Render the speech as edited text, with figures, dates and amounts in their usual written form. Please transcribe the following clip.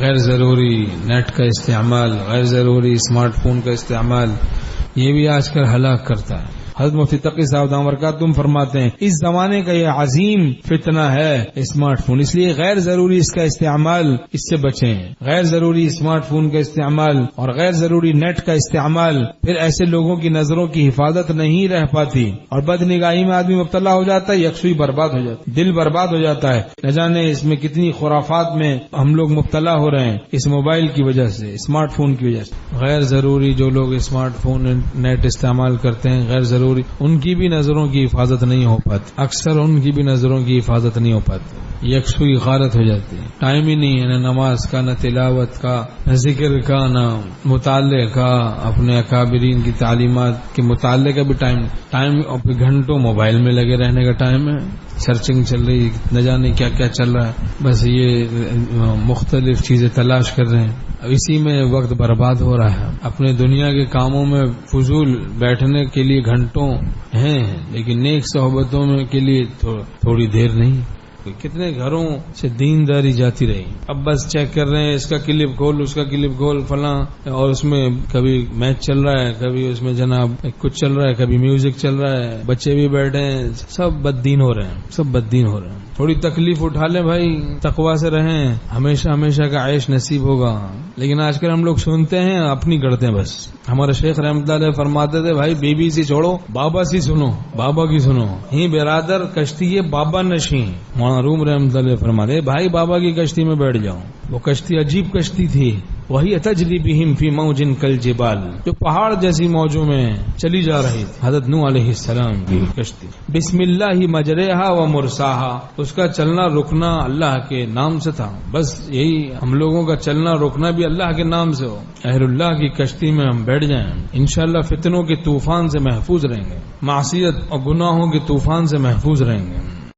غیر ضروری نیٹ کا استعمال، غیر ضروری اسمارٹ فون کا استعمال، یہ بھی آج کل ہلاک کرتا ہے۔ حضرت مفتی تقی صاحب دامت برکاتہم فرماتے ہیں اس زمانے کا یہ عظیم فتنہ ہے اسمارٹ فون، اس لیے غیر ضروری اس کا استعمال اس سے بچیں۔ غیر ضروری اسمارٹ فون کا استعمال اور غیر ضروری نیٹ کا استعمال، پھر ایسے لوگوں کی نظروں کی حفاظت نہیں رہ پاتی اور بد نگاہی میں آدمی مبتلا ہو جاتا ہے، یکسوئی برباد ہو جاتا ہے، دل برباد ہو جاتا ہے۔ نہ جانے اس میں کتنی خرافات میں ہم لوگ مبتلا ہو رہے ہیں اس موبائل کی وجہ سے، اسمارٹ فون کی وجہ سے۔ غیر ضروری جو لوگ اسمارٹ فون نیٹ استعمال کرتے ہیں غیر ضروری، ان کی بھی نظروں کی حفاظت نہیں ہو پاتی، اکثر ان کی بھی نظروں کی حفاظت نہیں ہو پاتی، یکسوئی غارت ہو جاتی ہے۔ ٹائم ہی نہیں ہے نہ نماز کا، نہ تلاوت کا، نہ ذکر کا، نہ مطالعے کا، اپنے اکابرین کی تعلیمات کے مطالعے کا بھی ٹائم گھنٹوں موبائل میں لگے رہنے کا ٹائم ہے، سرچنگ چل رہی، نہ جانے کیا کیا چل رہا ہے، بس یہ مختلف چیزیں تلاش کر رہے ہیں، اسی میں وقت برباد ہو رہا ہے۔ اپنے دنیا کے کاموں میں فضول بیٹھنے کے لیے گھنٹوں ہیں، لیکن نیک صحبتوں میں کے لیے تھوڑی دیر نہیں۔ کتنے گھروں سے دینداری جاتی رہی، اب بس چیک کر رہے ہیں اس کا کلپ کھول، اس کا کلپ کھول فلاں، اور اس میں کبھی میچ چل رہا ہے، کبھی اس میں جناب کچھ چل رہا ہے، کبھی میوزک چل رہا ہے، بچے بھی بیٹھے ہیں، سب بددین ہو رہے ہیں، سب بددین ہو رہے ہیں۔ تھوڑی تکلیف اٹھا لیں بھائی، تقویٰ سے رہیں، ہمیشہ ہمیشہ کا عیش نصیب ہوگا۔ لیکن آج کل ہم لوگ سنتے ہیں اپنی کرتے ہیں بس۔ ہمارے شیخ رحمۃ اللہ علیہ فرماتے تھے بھائی بی بی سی چھوڑو، بابا سی سنو، بابا کی سنو، ہی برادر کشتی بابا نشیں۔ مولانا روم رحمۃ اللہ فرماتے بھائی بابا کی کشتی میں بیٹھ جاؤ، وہ کشتی عجیب کشتی تھی، وہی تجری بہم فی موج کالجبال، جو پہاڑ جیسی موجوں میں چلی جا رہی تھی، حضرت نوح علیہ السلام کی کشتی۔ بسم اللہ مجریہا و مرساہا، اس کا چلنا رکنا اللہ کے نام سے تھا، بس یہی ہم لوگوں کا چلنا رکنا بھی اللہ کے نام سے ہو۔ اہل اللہ کی کشتی میں ہم بیٹھ جائیں، انشاءاللہ فتنوں کے طوفان سے محفوظ رہیں گے، معصیت اور گناہوں کے طوفان سے محفوظ رہیں گے۔